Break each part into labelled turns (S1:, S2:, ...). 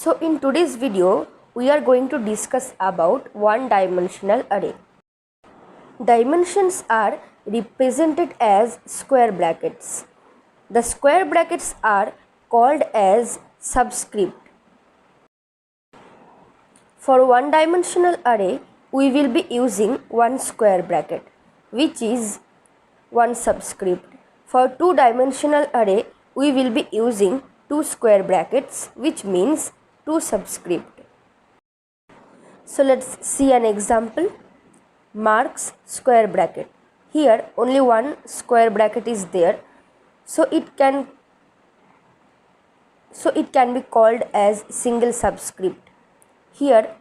S1: So in today's video, we are going to discuss about one-dimensional array. Dimensions are represented as square brackets. The square brackets are called as subscript. For one-dimensional array, we will be using one square bracket, which is one subscript. For two-dimensional array, we will be using two square brackets, which means two subscript. So let's see an example. Marks square bracket. Here only one square bracket is there, so it can be called as single subscript. Here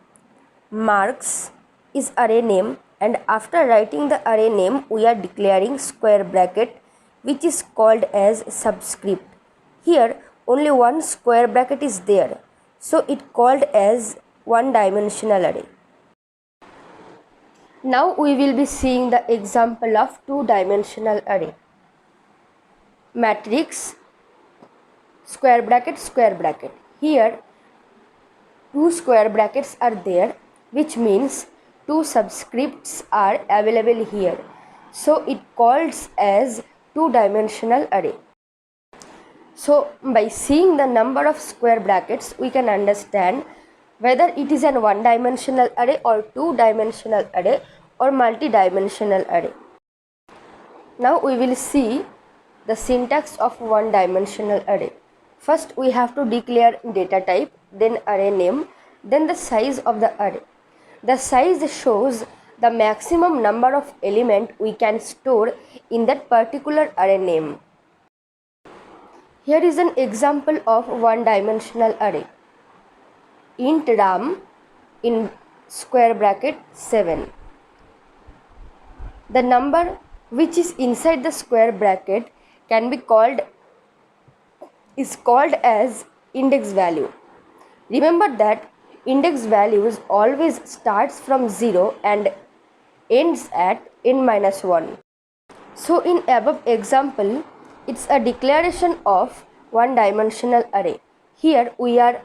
S1: marks is array name, and after writing the array name we are declaring square bracket, which is called as subscript. Here only one square bracket is there, so it called as one-dimensional array. Now we will be seeing the example of two-dimensional array. Matrix square bracket square bracket. Here two square brackets are there, which means two subscripts are available here, so it calls as two-dimensional array. So by seeing the number of square brackets, we can understand whether it is an one-dimensional array or two-dimensional array or multi-dimensional array. Now we will see the syntax of one-dimensional array. First we have to declare data type, then array name, then the size of the array. The size shows the maximum number of elements we can store in that particular array name. Here is an example of one-dimensional array. Int ram in square bracket 7. The number which is inside the square bracket is called as index value. Remember that index values always starts from 0 and ends at n-1. So in above example, it's a declaration of one-dimensional array. Here we are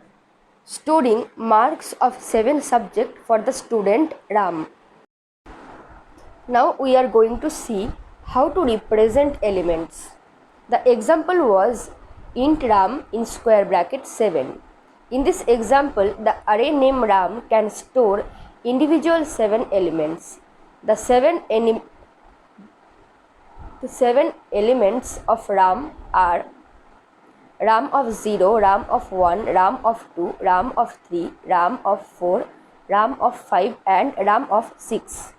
S1: storing marks of 7 subject for the student Ram. Now we are going to see how to represent elements. The example was int ram in square bracket 7. In this example, the array name Ram can store individual 7 elements. The 7 elements of Ram are Ram of 0, Ram of 1, Ram of 2, Ram of 3, Ram of 4, Ram of 5 and Ram of 6.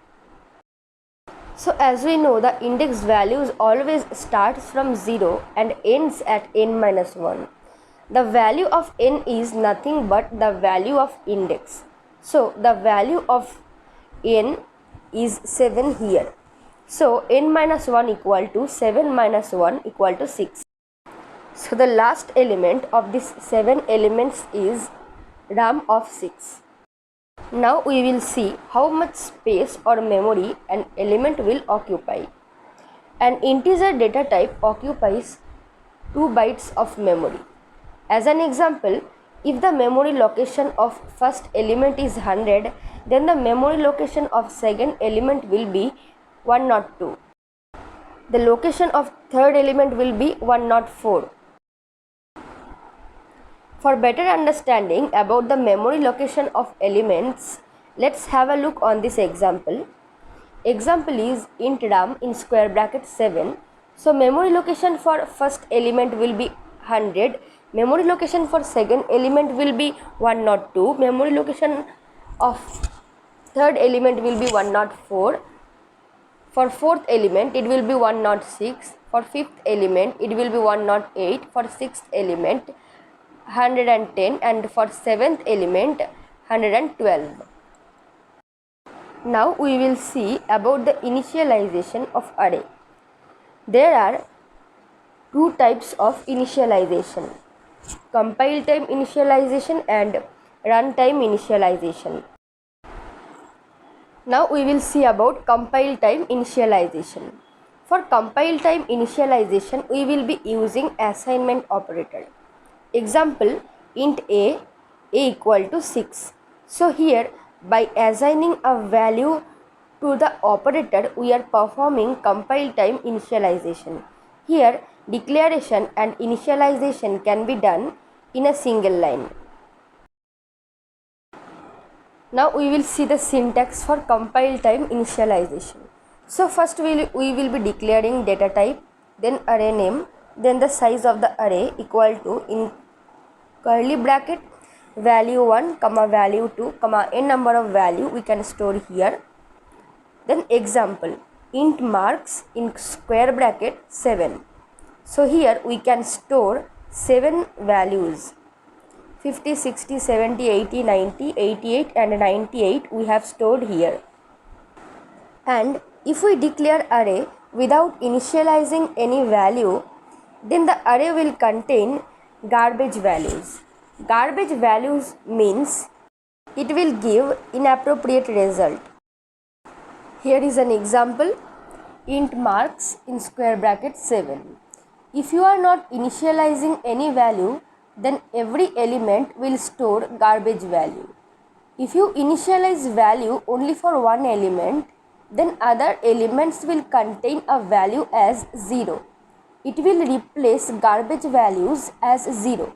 S1: So as we know, the index values always starts from 0 and ends at n-1. The value of n is nothing but the value of index. So the value of n is 7 here. So n-1 equal to 7 minus 1 equal to 6. So the last element of this 7 elements is Ram of 6. Now we will see how much space or memory an element will occupy. An integer data type occupies 2 bytes of memory. As an example, if the memory location of first element is 100, then the memory location of second element will be 102. The location of third element will be 104. For better understanding about the memory location of elements, let's have a look on this example. Example is int ram in square bracket 7. So memory location for first element will be 100. Memory location for second element will be 102. Memory location of third element will be 104. For fourth element it will be 106. For fifth element it will be 108. For sixth element 110 and for seventh element 112. Now we will see about the initialization of array. There are two types of initialization: compile time initialization and runtime initialization. Now we will see about compile time initialization. For compile time initialization, we will be using assignment operator. Example int a a equal to 6. So here by assigning a value to the operator we are performing compile time initialization. Here declaration and initialization can be done in a single line. Now we will see the syntax for compile time initialization. So first we will be declaring data type, then array name, then the size of the array equal to in curly bracket value 1 comma value 2 comma n number of value we can store here. Then example int marks in square bracket 7. So here we can store 7 values 50, 60, 70, 80, 90, 88 and 98 we have stored here. And if we declare array without initializing any value, then the array will contain garbage values. Garbage values means it will give inappropriate result. Here is an example int marks in square bracket 7. If you are not initializing any value, then every element will store garbage value. If you initialize value only for one element, then other elements will contain a value as 0. It will replace garbage values as 0.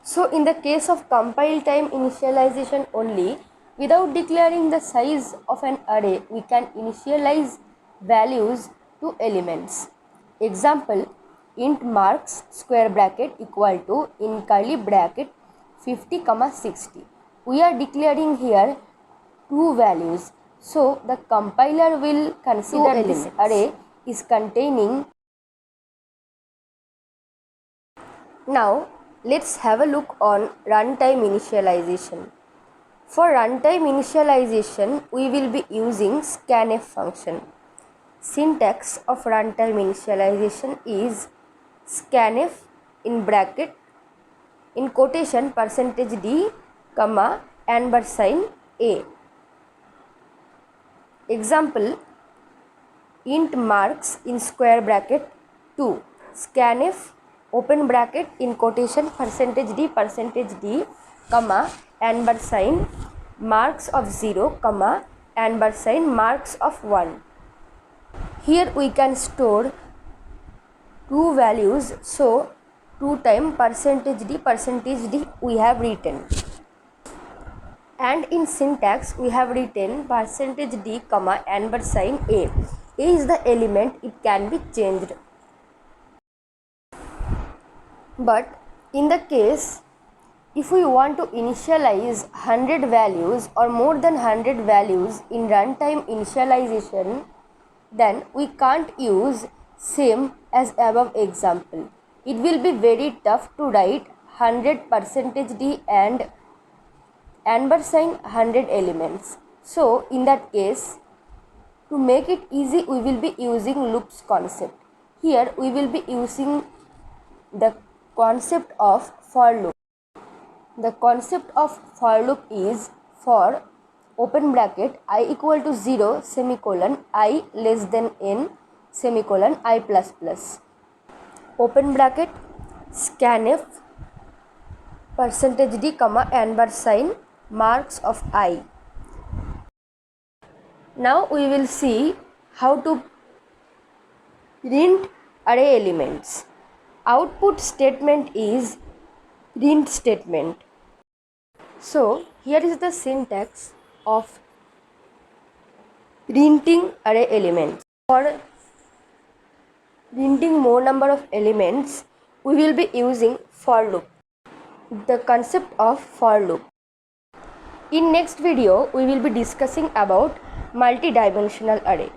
S1: So in the case of compile time initialization only, without declaring the size of an array, we can initialize values to elements. Example int marks square bracket equal to in curly bracket 50 comma 60. We are declaring here two values, so the compiler will consider this array is containing. Now let's have a look on runtime initialization. For runtime initialization we will be using scanf function. Syntax of runtime initialization is scanf in bracket in quotation %d comma ampersand a. Example int marks in square bracket 2 scanf open bracket in quotation %d comma ampersand marks of 0 comma ampersand marks of 1. Here we can store two values, so 2 times %d we have written, and in syntax we have written %d comma ampersand a. A is the element, it can be changed. But in the case if we want to initialize 100 values or more than 100 values in runtime initialization, then we can't use same as above example. It will be very tough to write 100 %d and ampersand 100 elements. So in that case, to make it easy we will be using loops concept. Here we will be using the concept of for loop. The concept of for loop is for open bracket I equal to 0 semicolon I less than n semicolon I plus plus open bracket scanf %d comma ampersand marks of I. Now we will see how to print array elements. Output statement is print statement. So here is the syntax of printing array elements. For printing more number of elements, we will be using for loop. The concept of for loop. In next video, we will be discussing about multi-dimensional array.